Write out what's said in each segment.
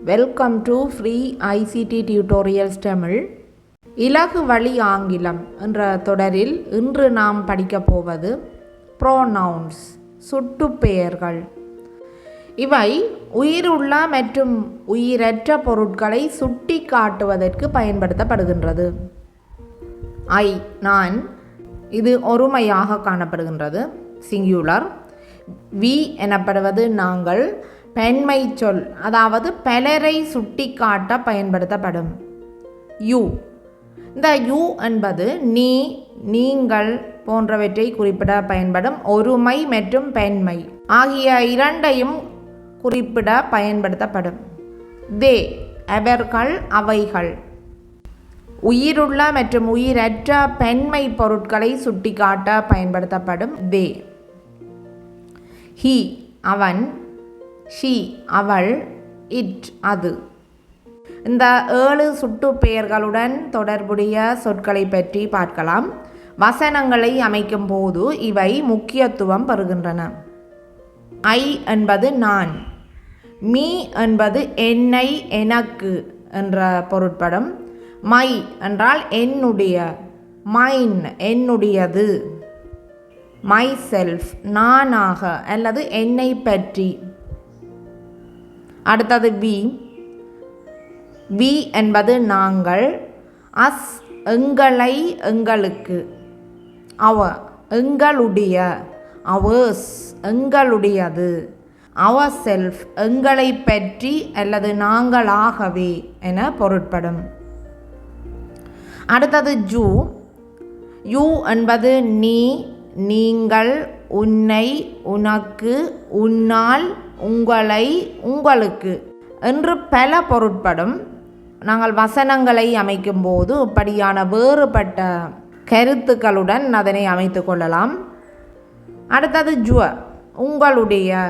Welcome to free ICT tutorials Tamil. இலகு வழி ஆங்கிலம் என்ற தொடரில் இன்று நாம் படிக்கப் போவது ப்ரோனவுன்ஸ், சுட்டுப்பெயர்கள். இவை உயிருள்ள மற்றும் உயிரற்ற பொருட்களை சுட்டி காட்டுவதற்கு பயன்படுத்தப்படுகின்றது. நான், இது ஒருமையாக காணப்படுகின்றது, சிங்குலர். வி எனப்படுவது நாங்கள், பெண்மை சொல், அதாவது பலரை சுட்டி காட்ட பயன்படுத்தப்படும். யூ, இந்த யூ என்பது நீ, நீங்கள் போன்றவற்றை குறிப்பிட பயன்படும் ஒருமை மற்றும் பெண்மை ஆகிய இரண்டையும் குறிப்பிட பயன்படுத்தப்படும். தே, அவர்கள், அவைகள், உயிருள்ள மற்றும் உயிரற்ற பெண்மை பொருட்களை சுட்டி காட்ட பயன்படுத்தப்படும் தே. ஹி, அவன், ஷி, அவள், இட், அது. இந்த 7 சுட்டு பெயர்களுடன் தொடர்புடைய சொற்களை பற்றி பார்க்கலாம். வசனங்களை அமைக்கும் போது இவை முக்கியத்துவம் பெறுகின்றன. ஐ என்பது நான், மீ என்பது என்னை, எனக்கு என்ற பொருட்படும். மை என்றால் என்னுடைய, மைன் என்னுடையது. மை செல்ஃப் நானாக அல்லது என்னை பற்றி. அடுத்தது வி. வி என்பது நாங்கள். அஸ் எங்களை, எங்களுக்கு. அவ எங்களுடைய, அவர்ஸ் எங்களுடையது. அவர் செல்ஃப் எங்களை பற்றி அல்லது நாங்களாகவே என பொருட்படும். அடுத்தது ஜூ. யூ என்பது நீ, நீங்கள், உன்னை, உனக்கு, உன்னால், உங்களை, உங்களுக்கு என்று பல பொருட்படும். நாங்கள் வசனங்களை அமைக்கும் போது இப்படியான வேறுபட்ட கருத்துக்களுடன் அதனை அமைத்து கொள்ளலாம். அடுத்தது ஜுவ, உங்களுடைய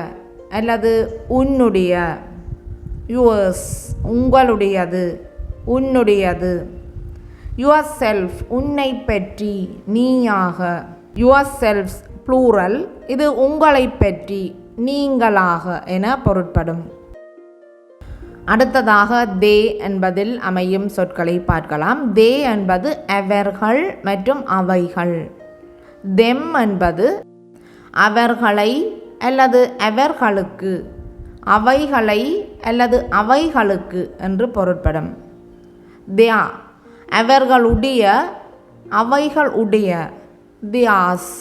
அல்லது உன்னுடைய. யுவர்ஸ் உங்களுடையது, உன்னுடையது. யுவர் செல்ஃப் உன்னை பற்றி, நீயாக. யுவர் செல்ஃப்ஸ் ப்ளூரல், இது உங்களை பற்றி, நீங்களாக என பொருட்படும். அடுத்ததாக தே என்பதில் அமையும் சொற்களை பார்க்கலாம். தே என்பது அவர்கள் மற்றும் அவைகள். தெம் என்பது அவர்களை அல்லது அவர்களுக்கு, அவைகளை அல்லது அவைகளுக்கு என்று பொருட்படும். தியா, அவர்களுடைய, அவைகளுடைய. தியாஸ்,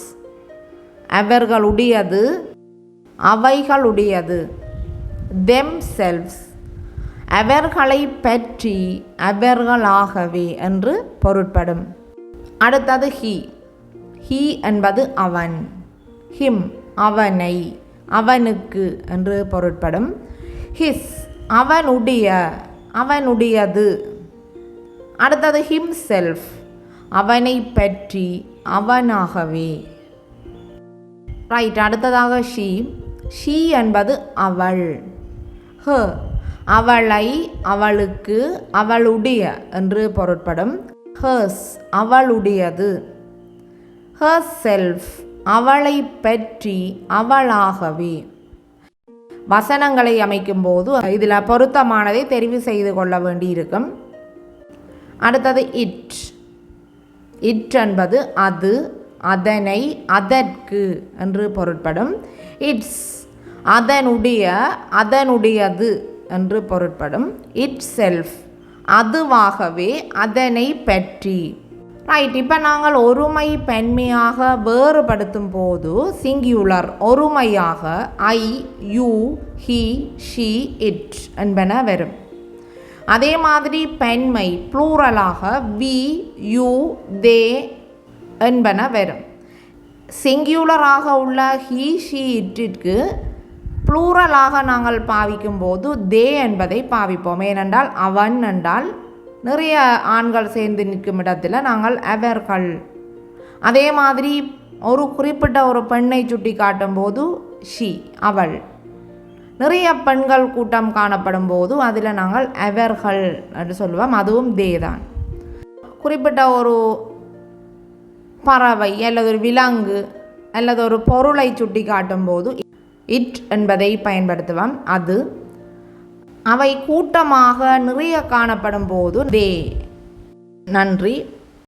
அவர்களுடையது, அவைகளுடையது. தெம் செல்வ்ஸ், அவர்களை பற்றி, அவர்களாகவே என்று பொருட்படும். அடுத்தது ஹி. ஹி என்பது அவன். ஹிம் அவனை, அவனுக்கு என்று பொருட்படும். ஹிஸ் அவனுடைய, அவனுடையது. அடுத்தது ஹிம் செல்ஃப் அவனை பற்றி, அவனாகவே. ரைட். அடுத்ததாக ஷீ. ஷீ என்பது அவள். ஹ அவளை, அவளுக்கு, அவளுடைய என்று பொருட்படும். ஹர்ஸ் அவளுடையது. ஹர் செல்ஃப் அவளை பற்றி, அவளாகவே. வசனங்களை அமைக்கும் போது இதில் பொருத்தமானதை தெரிவு செய்து கொள்ள வேண்டியிருக்கும். அடுத்தது இட். இட் என்பது அது, அதனை, அதற்கு என்று பொருட்படும். இட்ஸ் அதனுடைய, அதனுடையது என்று பொருட்படும். இட் செல்ஃப் அதுவாகவே, அதனை பற்றி. ரைட். இப்போ நாங்கள் ஒருமை பெண்மையாக வேறுபடுத்தும் போது சிங்குலர் ஒருமையாக I, you, he, she, it என்பன வரும். அதே மாதிரி பெண்மை ப்ளூரலாக வி, யூ, தே என்பன வரும். சிங்குலராக உள்ள ஹி, ஷி, இட்டிற்கு ப்ளூரலாக நாங்கள் பாவிக்கும் போது தே என்பதை பாவிப்போம். ஏனென்றால் அவன் என்றால் நிறைய ஆண்கள் சேர்ந்து நிற்கும் இடத்துல நாங்கள் அவர்கள். அதே மாதிரி ஒரு குறிப்பிட்ட ஒரு பெண்ணை சுட்டி காட்டும் போது ஷி, அவள். நிறைய பெண்கள் கூட்டம் காணப்படும் போது அதில் நாங்கள் அவர்கள் என்று சொல்லுவோம், அதுவும் தே தான். குறிப்பிட்ட ஒரு பறவை அல்லது ஒரு விலங்கு அல்லது ஒரு பொருளை சுட்டி காட்டும் போது இட் என்பதை பயன்படுத்துவோம், அது. அவை கூட்டமாக நிறைய காணப்படும் போது தே. நன்றி.